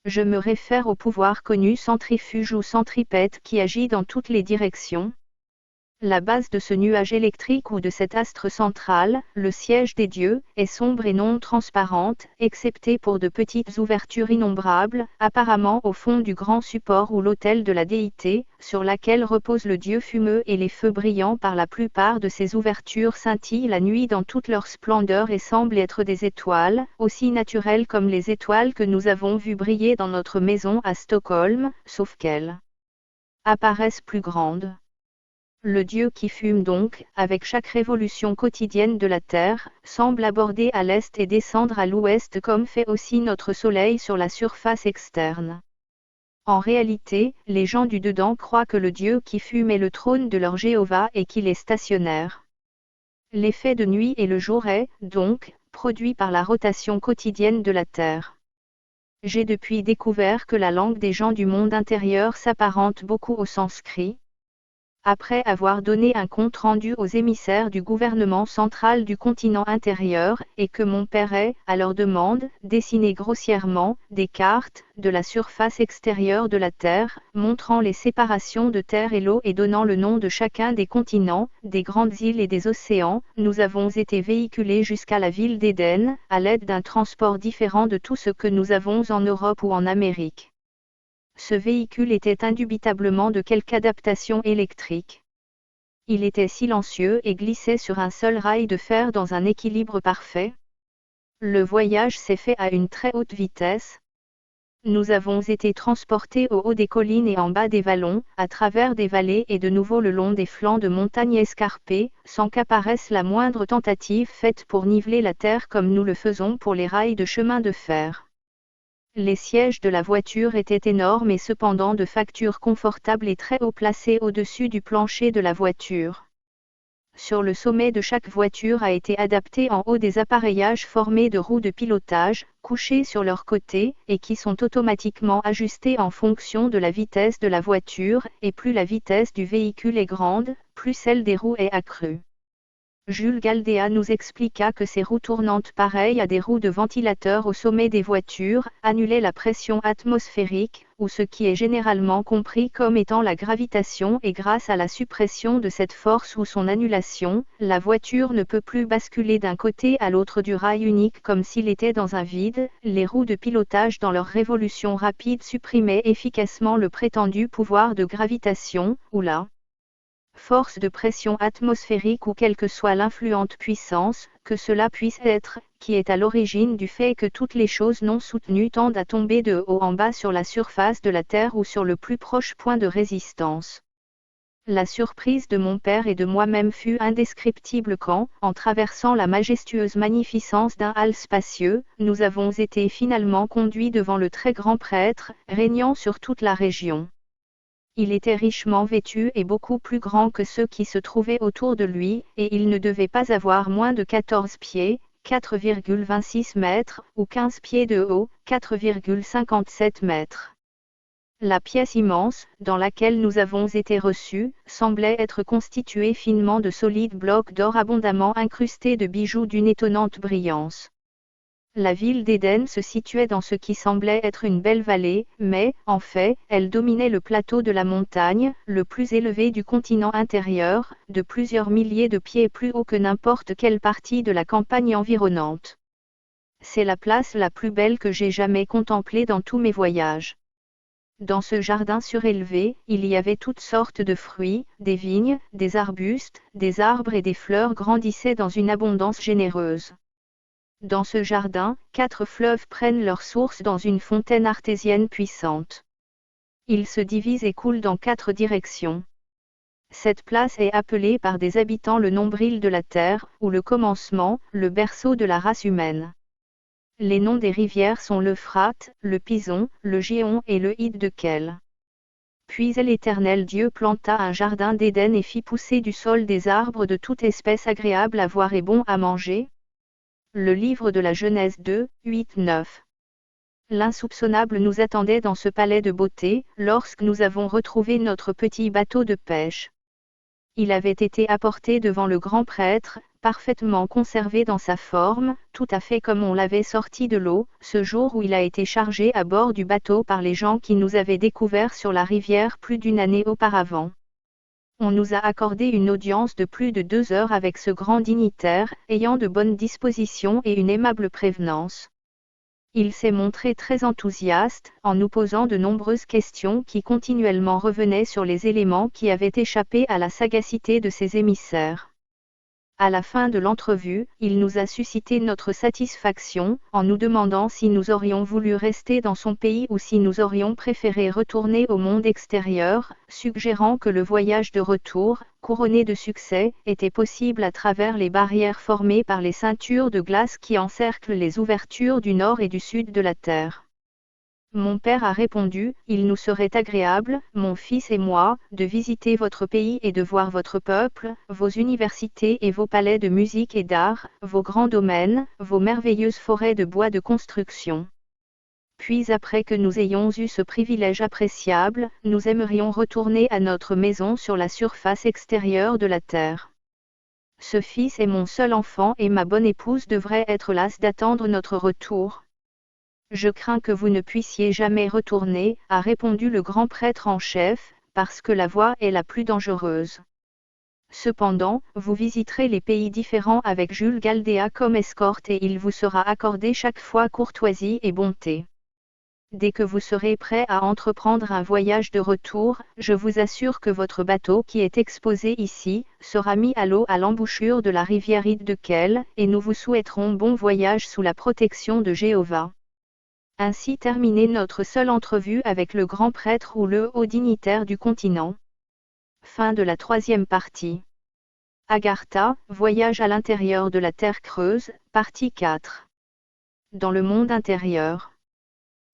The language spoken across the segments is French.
Je me réfère au pouvoir connu centrifuge ou centripète qui agit dans toutes les directions. La base de ce nuage électrique ou de cet astre central, le siège des dieux, est sombre et non transparente, excepté pour de petites ouvertures innombrables, apparemment au fond du grand support ou l'autel de la déité, sur laquelle repose le dieu fumeux et les feux brillants par la plupart de ces ouvertures scintillent la nuit dans toute leur splendeur et semblent être des étoiles, aussi naturelles comme les étoiles que nous avons vues briller dans notre maison à Stockholm, sauf qu'elles apparaissent plus grandes. Le Dieu qui fume donc, avec chaque révolution quotidienne de la Terre, semble aborder à l'est et descendre à l'ouest comme fait aussi notre Soleil sur la surface externe. En réalité, les gens du dedans croient que le Dieu qui fume est le trône de leur Jéhovah et qu'il est stationnaire. L'effet de nuit et le jour est, donc, produit par la rotation quotidienne de la Terre. J'ai depuis découvert que la langue des gens du monde intérieur s'apparente beaucoup au sanskrit. Après avoir donné un compte-rendu aux émissaires du gouvernement central du continent intérieur, et que mon père ait, à leur demande, dessiné grossièrement des cartes de la surface extérieure de la Terre, montrant les séparations de terre et l'eau et donnant le nom de chacun des continents, des grandes îles et des océans, nous avons été véhiculés jusqu'à la ville d'Éden, à l'aide d'un transport différent de tout ce que nous avons en Europe ou en Amérique. Ce véhicule était indubitablement de quelque adaptation électrique. Il était silencieux et glissait sur un seul rail de fer dans un équilibre parfait. Le voyage s'est fait à une très haute vitesse. Nous avons été transportés au haut des collines et en bas des vallons, à travers des vallées et de nouveau le long des flancs de montagnes escarpées, sans qu'apparaisse la moindre tentative faite pour niveler la terre comme nous le faisons pour les rails de chemin de fer. Les sièges de la voiture étaient énormes et cependant de facture confortable et très haut placés au-dessus du plancher de la voiture. Sur le sommet de chaque voiture a été adapté en haut des appareillages formés de roues de pilotage, couchées sur leurs côtés, et qui sont automatiquement ajustés en fonction de la vitesse de la voiture, et plus la vitesse du véhicule est grande, plus celle des roues est accrue. Jules Galdea nous expliqua que ces roues tournantes pareilles à des roues de ventilateur au sommet des voitures annulaient la pression atmosphérique, ou ce qui est généralement compris comme étant la gravitation, et grâce à la suppression de cette force ou son annulation, la voiture ne peut plus basculer d'un côté à l'autre du rail unique comme s'il était dans un vide. Les roues de pilotage dans leur révolution rapide supprimaient efficacement le prétendu pouvoir de gravitation, ou la force de pression atmosphérique ou quelle que soit l'influente puissance, que cela puisse être, qui est à l'origine du fait que toutes les choses non soutenues tendent à tomber de haut en bas sur la surface de la Terre ou sur le plus proche point de résistance. La surprise de mon père et de moi-même fut indescriptible quand, en traversant la majestueuse magnificence d'un hall spacieux, nous avons été finalement conduits devant le très grand prêtre, régnant sur toute la région. Il était richement vêtu et beaucoup plus grand que ceux qui se trouvaient autour de lui, et il ne devait pas avoir moins de 14 pieds, 4,26 mètres, ou 15 pieds de haut, 4,57 mètres. La pièce immense, dans laquelle nous avons été reçus, semblait être constituée finement de solides blocs d'or abondamment incrustés de bijoux d'une étonnante brillance. La ville d'Éden se situait dans ce qui semblait être une belle vallée, mais, en fait, elle dominait le plateau de la montagne, le plus élevé du continent intérieur, de plusieurs milliers de pieds plus haut que n'importe quelle partie de la campagne environnante. C'est la place la plus belle que j'ai jamais contemplée dans tous mes voyages. Dans ce jardin surélevé, il y avait toutes sortes de fruits, des vignes, des arbustes, des arbres et des fleurs grandissaient dans une abondance généreuse. Dans ce jardin, 4 fleuves prennent leur source dans une fontaine artésienne puissante. Ils se divisent et coulent dans 4 directions. Cette place est appelée par des habitants le nombril de la terre, ou le commencement, le berceau de la race humaine. Les noms des rivières sont l'Euphrate, le Pison, le Géon et le Hide de Quel. Puis l'Éternel Dieu planta un jardin d'Éden et fit pousser du sol des arbres de toute espèce agréables à voir et bons à manger. Le livre de la Genèse 2, 8-9. L'insoupçonnable nous attendait dans ce palais de beauté, lorsque nous avons retrouvé notre petit bateau de pêche. Il avait été apporté devant le grand prêtre, parfaitement conservé dans sa forme, tout à fait comme on l'avait sorti de l'eau, ce jour où il a été chargé à bord du bateau par les gens qui nous avaient découverts sur la rivière plus d'une année auparavant. On nous a accordé une audience de plus de 2 heures avec ce grand dignitaire, ayant de bonnes dispositions et une aimable prévenance. Il s'est montré très enthousiaste, en nous posant de nombreuses questions qui continuellement revenaient sur les éléments qui avaient échappé à la sagacité de ses émissaires. À la fin de l'entrevue, il nous a suscité notre satisfaction, en nous demandant si nous aurions voulu rester dans son pays ou si nous aurions préféré retourner au monde extérieur, suggérant que le voyage de retour, couronné de succès, était possible à travers les barrières formées par les ceintures de glace qui encerclent les ouvertures du nord et du sud de la Terre. Mon père a répondu, il nous serait agréable, mon fils et moi, de visiter votre pays et de voir votre peuple, vos universités et vos palais de musique et d'art, vos grands domaines, vos merveilleuses forêts de bois de construction. Puis après que nous ayons eu ce privilège appréciable, nous aimerions retourner à notre maison sur la surface extérieure de la terre. Ce fils est mon seul enfant et ma bonne épouse devrait être lasse d'attendre notre retour. Je crains que vous ne puissiez jamais retourner, a répondu le grand prêtre en chef, parce que la voie est la plus dangereuse. Cependant, vous visiterez les pays différents avec Jules Galdéa comme escorte et il vous sera accordé chaque fois courtoisie et bonté. Dès que vous serez prêt à entreprendre un voyage de retour, je vous assure que votre bateau qui est exposé ici, sera mis à l'eau à l'embouchure de la rivière Iddekel, et nous vous souhaiterons bon voyage sous la protection de Jéhovah. Ainsi terminait notre seule entrevue avec le grand prêtre ou le haut dignitaire du continent. Fin de la 3e partie. Agartha, voyage à l'intérieur de la Terre creuse, partie 4. Dans le monde intérieur.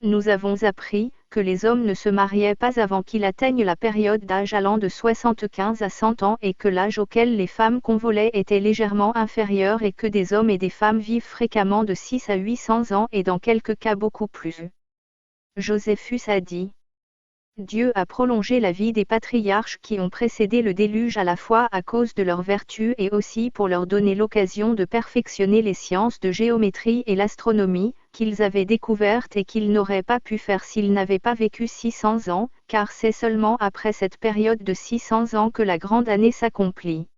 Nous avons appris que les hommes ne se mariaient pas avant qu'ils atteignent la période d'âge allant de 75 à 100 ans et que l'âge auquel les femmes convolaient était légèrement inférieur et que des hommes et des femmes vivent fréquemment de 6 à 800 ans et dans quelques cas beaucoup plus. Joséphus a dit. Dieu a prolongé la vie des patriarches qui ont précédé le déluge à la fois à cause de leurs vertus et aussi pour leur donner l'occasion de perfectionner les sciences de géométrie et l'astronomie, qu'ils avaient découvertes et qu'ils n'auraient pas pu faire s'ils n'avaient pas vécu 600 ans, car c'est seulement après cette période de 600 ans que la grande année s'accomplit.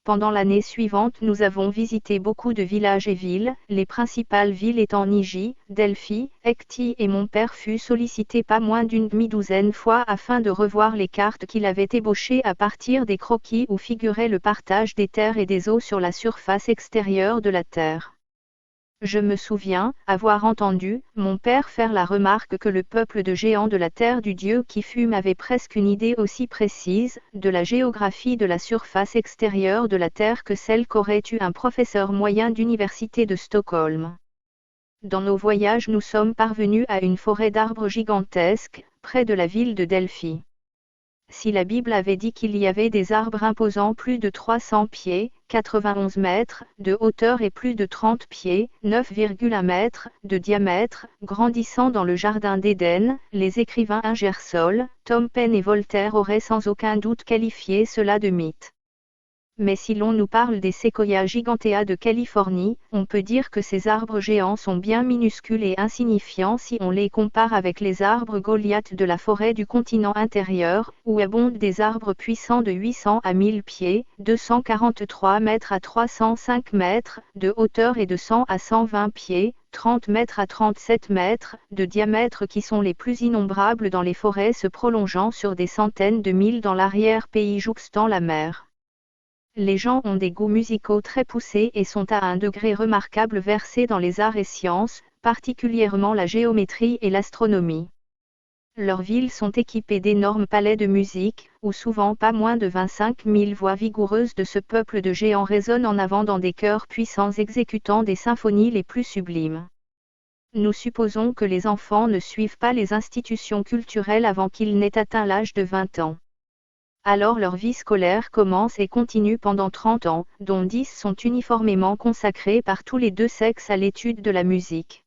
Pendant l'année suivante, nous avons visité beaucoup de villages et villes, les principales villes étant Niji, Delphi, Ekti et mon père fut sollicité pas moins d'une demi-douzaine fois afin de revoir les cartes qu'il avait ébauchées à partir des croquis où figurait le partage des terres et des eaux sur la surface extérieure de la Terre. Je me souviens avoir entendu mon père faire la remarque que le peuple de géants de la terre du Dieu qui fume avait presque une idée aussi précise de la géographie de la surface extérieure de la Terre que celle qu'aurait eue un professeur moyen d'université de Stockholm. Dans nos voyages, nous sommes parvenus à une forêt d'arbres gigantesques, près de la ville de Delphi. Si la Bible avait dit qu'il y avait des arbres imposant plus de 300 pieds, 91 mètres, de hauteur et plus de 30 pieds, 9,1 mètres, de diamètre, grandissant dans le jardin d'Éden, les écrivains Ingersoll, Tom Paine et Voltaire auraient sans aucun doute qualifié cela de mythe. Mais si l'on nous parle des séquoias gigantea de Californie, on peut dire que ces arbres géants sont bien minuscules et insignifiants si on les compare avec les arbres Goliath de la forêt du continent intérieur, où abondent des arbres puissants de 800 à 1000 pieds, 243 mètres à 305 mètres, de hauteur et de 100 à 120 pieds, 30 mètres à 37 mètres, de diamètre qui sont les plus innombrables dans les forêts se prolongeant sur des centaines de milles dans l'arrière-pays jouxtant la mer. Les gens ont des goûts musicaux très poussés et sont à un degré remarquable versés dans les arts et sciences, particulièrement la géométrie et l'astronomie. Leurs villes sont équipées d'énormes palais de musique, où souvent pas moins de 25 000 voix vigoureuses de ce peuple de géants résonnent en avant dans des chœurs puissants exécutant des symphonies les plus sublimes. Nous supposons que les enfants ne suivent pas les institutions culturelles avant qu'ils n'aient atteint l'âge de 20 ans. Alors leur vie scolaire commence et continue pendant 30 ans, dont 10 sont uniformément consacrés par tous les deux sexes à l'étude de la musique.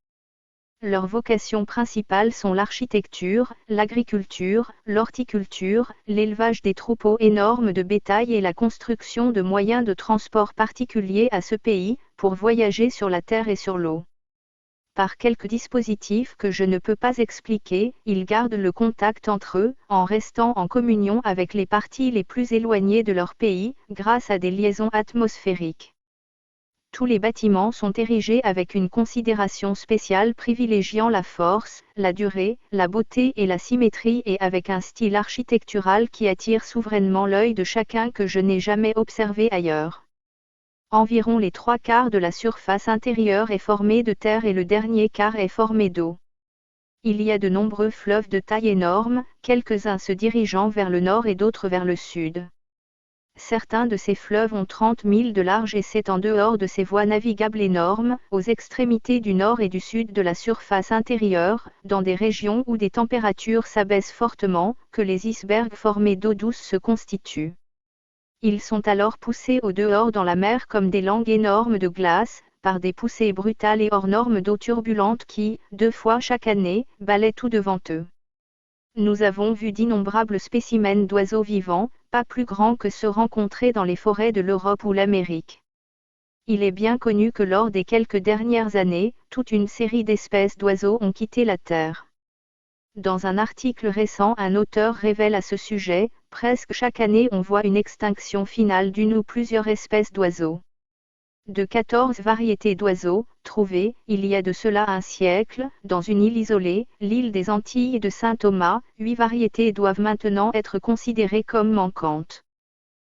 Leurs vocations principales sont l'architecture, l'agriculture, l'horticulture, l'élevage des troupeaux énormes de bétail et la construction de moyens de transport particuliers à ce pays, pour voyager sur la terre et sur l'eau. Par quelques dispositifs que je ne peux pas expliquer, ils gardent le contact entre eux, en restant en communion avec les parties les plus éloignées de leur pays, grâce à des liaisons atmosphériques. Tous les bâtiments sont érigés avec une considération spéciale privilégiant la force, la durée, la beauté et la symétrie et avec un style architectural qui attire souverainement l'œil de chacun que je n'ai jamais observé ailleurs. Environ les 3/4 de la surface intérieure est formée de terre et le dernier quart est formé d'eau. Il y a de nombreux fleuves de taille énorme, quelques-uns se dirigeant vers le nord et d'autres vers le sud. Certains de ces fleuves ont 30 milles de large et c'est en dehors de ces voies navigables énormes, aux extrémités du nord et du sud de la surface intérieure, dans des régions où des températures s'abaissent fortement, que les icebergs formés d'eau douce se constituent. Ils sont alors poussés au dehors dans la mer comme des langues énormes de glace, par des poussées brutales et hors normes d'eau turbulente qui, 2 fois chaque année, balaient tout devant eux. Nous avons vu d'innombrables spécimens d'oiseaux vivants, pas plus grands que ceux rencontrés dans les forêts de l'Europe ou l'Amérique. Il est bien connu que lors des quelques dernières années, toute une série d'espèces d'oiseaux ont quitté la Terre. Dans un article récent, un auteur révèle à ce sujet, presque chaque année on voit une extinction finale d'une ou plusieurs espèces d'oiseaux. De 14 variétés d'oiseaux, trouvées, il y a de cela un siècle, dans une île isolée, l'île des Antilles de Saint-Thomas, 8 variétés doivent maintenant être considérées comme manquantes.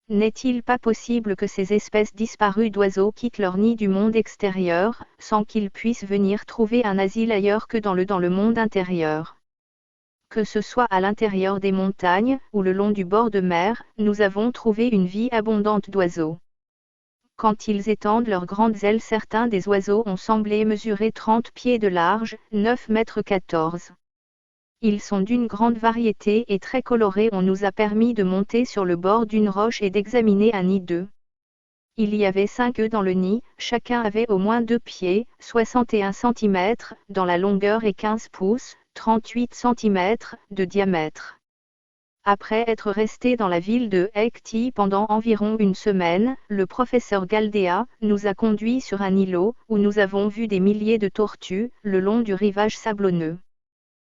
N'est-il pas possible que ces espèces disparues d'oiseaux quittent leur nid du monde extérieur, sans qu'ils puissent venir trouver un asile ailleurs que dans le monde intérieur? Que ce soit à l'intérieur des montagnes, ou le long du bord de mer, nous avons trouvé une vie abondante d'oiseaux. Quand ils étendent leurs grandes ailes, certains des oiseaux ont semblé mesurer 30 pieds de large, 9 mètres 14. Ils sont d'une grande variété et très colorés. On nous a permis de monter sur le bord d'une roche et d'examiner un nid d'œufs. Il y avait 5 œufs dans le nid, chacun avait au moins 2 pieds, 61 cm, dans la longueur et 15 pouces, 38 cm, de diamètre. Après être resté dans la ville de Haiti pendant environ une semaine, le professeur Galdea nous a conduits sur un îlot, où nous avons vu des milliers de tortues, le long du rivage sablonneux.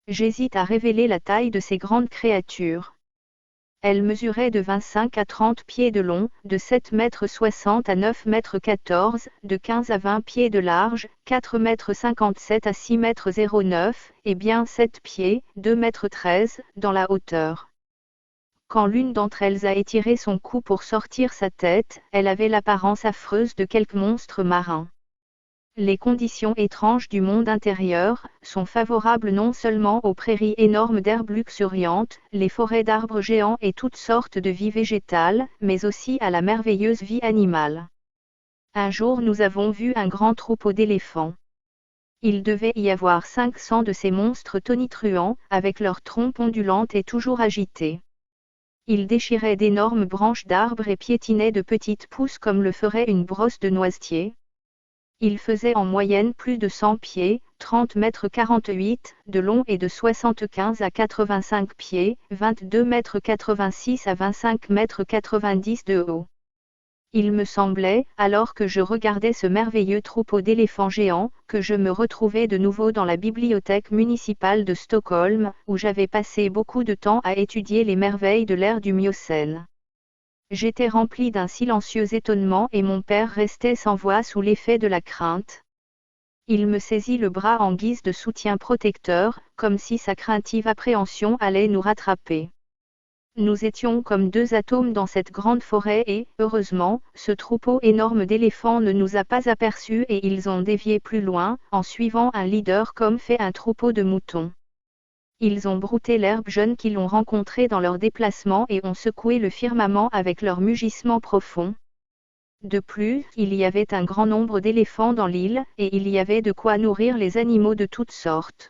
J'hésite à révéler la taille de ces grandes créatures. Elles mesuraient de 25 à 30 pieds de long, de 7,60 m à 9,14 m, de 15 à 20 pieds de large, 4,57 m à 6,09 m, et bien 7 pieds, 2,13 m, dans la hauteur. Quand l'une d'entre elles a étiré son cou pour sortir sa tête, elle avait l'apparence affreuse de quelque monstre marin. Les conditions étranges du monde intérieur sont favorables non seulement aux prairies énormes d'herbes luxuriantes, les forêts d'arbres géants et toutes sortes de vie végétale, mais aussi à la merveilleuse vie animale. Un jour nous avons vu un grand troupeau d'éléphants. Il devait y avoir 500 de ces monstres tonitruants, avec leurs trompes ondulantes et toujours agitées. Ils déchiraient d'énormes branches d'arbres et piétinaient de petites pousses comme le ferait une brosse de noisetier. Ils faisaient en moyenne plus de 100 pieds, 30 mètres 48, de long et de 75 à 85 pieds, 22 mètres 86 à 25 mètres 90 de haut. Il me semblait, alors que je regardais ce merveilleux troupeau d'éléphants géants, que je me retrouvais de nouveau dans la bibliothèque municipale de Stockholm, où j'avais passé beaucoup de temps à étudier les merveilles de l'ère du Miocène. J'étais rempli d'un silencieux étonnement et mon père restait sans voix sous l'effet de la crainte. Il me saisit le bras en guise de soutien protecteur, comme si sa craintive appréhension allait nous rattraper. Nous étions comme 2 atomes dans cette grande forêt et, heureusement, ce troupeau énorme d'éléphants ne nous a pas aperçus et ils ont dévié plus loin, en suivant un leader comme fait un troupeau de moutons. Ils ont brouté l'herbe jeune qu'ils ont rencontrée dans leur déplacement et ont secoué le firmament avec leur mugissement profond. De plus, il y avait un grand nombre d'éléphants dans l'île, et il y avait de quoi nourrir les animaux de toutes sortes.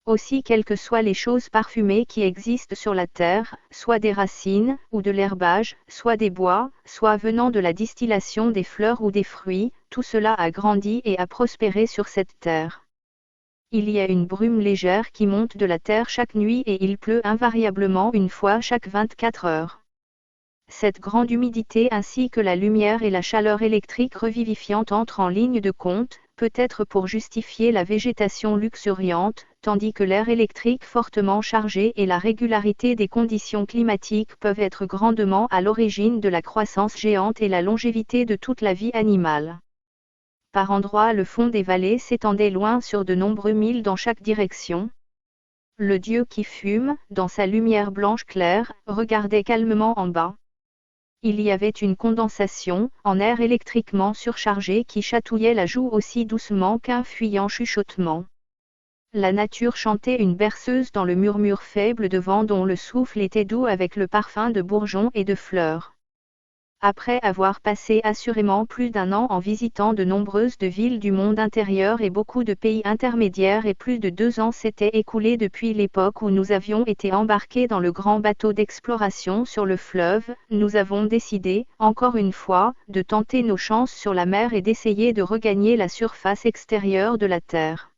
Aussi, quelles que soient les choses parfumées qui existent sur la terre, soit des racines, ou de l'herbage, soit des bois, soit venant de la distillation des fleurs ou des fruits, tout cela a grandi et a prospéré sur cette terre. Il y a une brume légère qui monte de la terre chaque nuit et il pleut invariablement une fois chaque 24 heures. Cette grande humidité ainsi que la lumière et la chaleur électrique revivifiante entrent en ligne de compte, peut-être pour justifier la végétation luxuriante, tandis que l'air électrique fortement chargé et la régularité des conditions climatiques peuvent être grandement à l'origine de la croissance géante et la longévité de toute la vie animale. Par endroits le fond des vallées s'étendait loin sur de nombreux milles dans chaque direction. Le dieu qui fume, dans sa lumière blanche claire, regardait calmement en bas. Il y avait une condensation, en air électriquement surchargé qui chatouillait la joue aussi doucement qu'un fuyant chuchotement. La nature chantait une berceuse dans le murmure faible de vent dont le souffle était doux avec le parfum de bourgeons et de fleurs. Après avoir passé assurément plus d'1 an en visitant de nombreuses villes du monde intérieur et beaucoup de pays intermédiaires et plus de 2 ans s'étaient écoulés depuis l'époque où nous avions été embarqués dans le grand bateau d'exploration sur le fleuve, nous avons décidé, encore une fois, de tenter nos chances sur la mer et d'essayer de regagner la surface extérieure de la Terre.